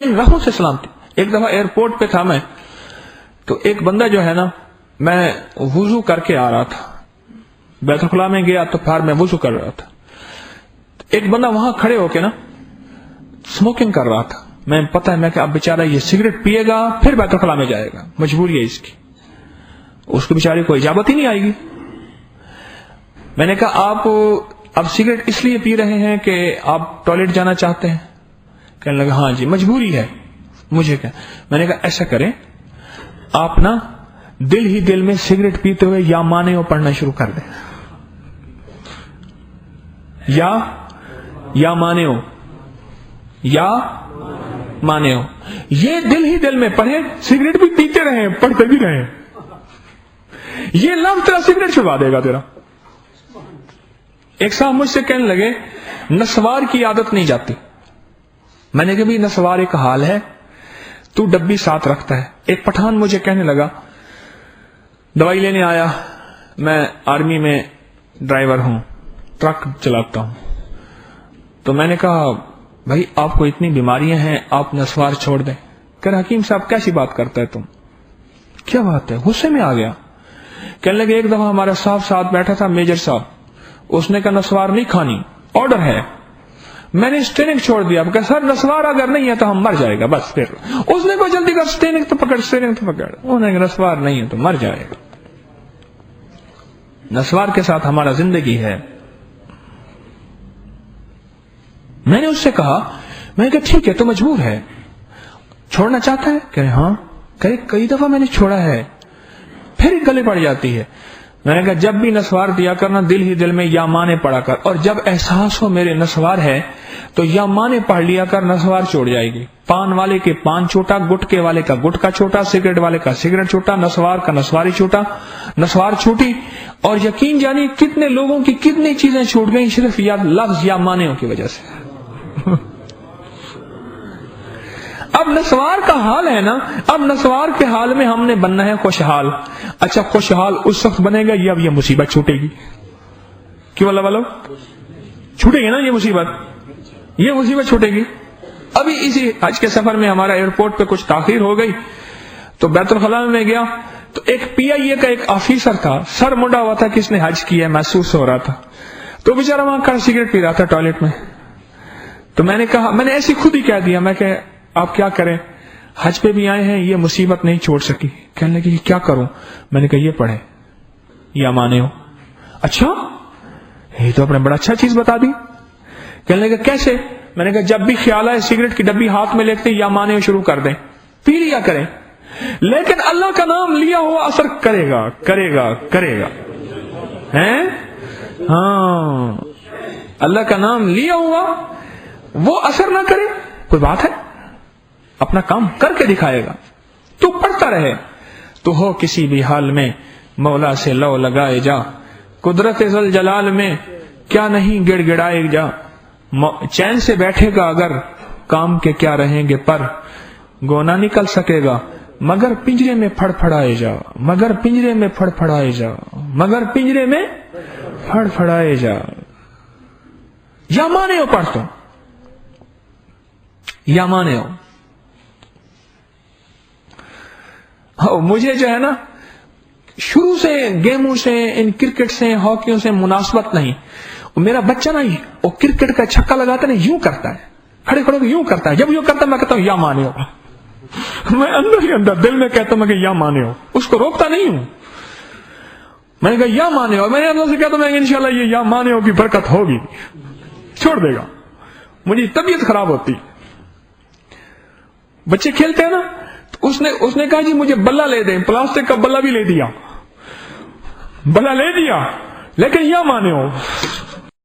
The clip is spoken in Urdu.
راہوں سے سلامتی. ایک دفعہ ایئرپورٹ پہ تھا میں, تو ایک بندہ جو ہے نا, میں وضو کر کے آ رہا تھا, بیت الخلاء میں گیا تو پھر میں وضو کر رہا تھا, ایک بندہ وہاں کھڑے ہو کے نا اسموکنگ کر رہا تھا. میں پتہ ہے میں کہ اب بیچارہ یہ سگریٹ پیے گا پھر بیت الخلاء میں جائے گا, مجبوری ہے اس کی, اس کو بیچارے کو اجابت ہی نہیں آئے گی. میں نے کہا آپ اب سگریٹ اس لیے پی رہے ہیں کہ آپ ٹوائلٹ جانا چاہتے ہیں؟ کہنے لگا ہاں جی مجبوری ہے مجھے. کیا میں نے کہا ایسا کریں آپ نا دل ہی دل میں سگریٹ پیتے ہوئے یا مانے ہو پڑھنا شروع کر دیں, یا مانے ہو, یا مانے ہو, یہ دل ہی دل میں پڑھیں, سگریٹ بھی پیتے رہیں پڑھتے بھی رہیں, یہ لفظ تیرا سگریٹ چھڑوا دے گا تیرا. ایک صاحب مجھ سے کہنے لگے نسوار کی عادت نہیں جاتی. میں نے کہا بھی نسوار ایک حال ہے, تو ڈبی ساتھ رکھتا ہے. ایک پٹھان مجھے کہنے لگا, دوائی لینے آیا, میں آرمی میں ڈرائیور ہوں, ٹرک چلاتا ہوں, تو میں نے کہا بھائی آپ کو اتنی بیماریاں ہیں آپ نسوار چھوڑ دیں. کہ حکیم صاحب کیسی بات کرتا ہے تم, کیا بات ہے؟ غصے میں آ گیا. کہنے لگے ایک دفعہ ہمارا صاحب ساتھ بیٹھا تھا, میجر صاحب, اس نے کہا نسوار نہیں کھانی, آرڈر ہے. میں نے اسٹیئرنگ چھوڑ دیا, کہ سر نسوار اگر نہیں ہے تو ہم مر جائے گا بس. پھر اس نے کہا جلدی کر, اسٹیئرنگ تو پکڑ, اسٹیئرنگ تو پکڑ. انہوں نے کہا نسوار نہیں ہے تو مر جائے گا. نسوار کے ساتھ ہمارا زندگی ہے. میں نے اس سے کہا, میں نے کہا ٹھیک ہے تو مجبور ہے, چھوڑنا چاہتا ہے؟ کہ ہاں. کہ کئی دفعہ میں نے چھوڑا ہے پھر گلے پڑ جاتی ہے. میں نے کہا جب بھی نسوار دیا کرنا دل ہی دل میں یا مانے پڑا کر, اور جب احساس ہو میرے نسوار ہے تو یا مانے پڑھ لیا کر, نسوار چھوڑ جائے گی. پان والے کے پان چھوٹا, گٹکے والے کا گٹکا چھوٹا, سگریٹ والے کا سگریٹ چھوٹا, نسوار کا نسواری چھوٹا, نسوار چھوٹی. اور یقین جانی کتنے لوگوں کی کتنی چیزیں چھوٹ گئی صرف یا لفظ یا مانے کی وجہ سے. اب نسوار کا حال ہے نا, اب نسوار کے حال میں ہم نے بننا ہے خوشحال. اچھا خوشحال اس وقت بنے گا جب یہ مصیبت چھوٹے گی. کیوں اللہ والو چھوٹے گی نا یہ مصیبت چھوٹے گی. ابھی اسی حج کے سفر میں ہمارا ایئرپورٹ پہ کچھ تاخیر ہو گئی, تو بیت الخلاء میں گیا, تو ایک پی آئی اے کا ایک آفیسر تھا, سر منڈا ہوا تھا, کس نے حج کیا محسوس ہو رہا تھا, تو بیچارہ وہاں کھڑا سگریٹ پی رہا تھا ٹوائلٹ میں. تو میں نے کہا, میں نے ایسی خود ہی کہہ دیا, میں کہ آپ کیا کریں, حج پہ بھی آئے ہیں, یہ مصیبت نہیں چھوڑ سکی. کہنے لگے کیا کروں؟ میں نے کہا یہ پڑھیں یا مانے ہو. اچھا یہ تو آپ نے بڑا اچھا چیز بتا دی. کہنے لگے کیسے؟ میں نے کہا جب بھی خیال آئے سگریٹ کی ڈبی ہاتھ میں لیتے یا مانے ہو شروع کر دیں, پی لیا کریں, لیکن اللہ کا نام لیا ہوا اثر کرے گا کرے گا کرے گا. ہیں ہاں, اللہ کا نام لیا ہوا وہ اثر نہ کرے, کوئی بات ہے؟ اپنا کام کر کے دکھائے گا. تو پڑھتا رہے, تو ہو کسی بھی حال میں مولا سے لو لگائے جا, قدرت ذل جلال میں کیا نہیں گڑ گڑائے جا. چین سے بیٹھے گا اگر کام کے کیا رہیں گے پر, گونا نکل سکے گا مگر پنجرے میں پھڑ پھڑائے جا, مگر پنجرے میں پھڑ پھڑائے جا, مگر پنجرے میں پھڑ پھڑائے جا. یا مانے ہو پڑھتا ہوں, یا مانے ہو. مجھے جو ہے نا شروع سے گیموں سے, ان کرکٹ سے, ہاکیوں سے مناسبت نہیں. میرا بچہ نا وہ کرکٹ کا چھکا لگاتا ہے نا, یوں کرتا ہے, کھڑے کھڑے یوں کرتا ہے. جب یوں کرتا ہے میں کہتا ہوں یا مانے ہو. میں اندر ہی اندر دل میں کہتا ہوں کہ یا مانے ہو, اس کو روکتا نہیں ہوں. میں نے کہا یا مانے ہو, میں نے اندر سے کہتا ہوں انشاءاللہ یہ یا مانے ہو کی برکت ہوگی, چھوڑ دے گا. مجھے طبیعت خراب ہوتی. بچے کھیلتے ہیں نا, اس نے کہا جی مجھے بلہ لے دیں, پلاسٹک کا بلہ بھی لے دیا, بلہ لے دیا, لیکن یا مانے ہو.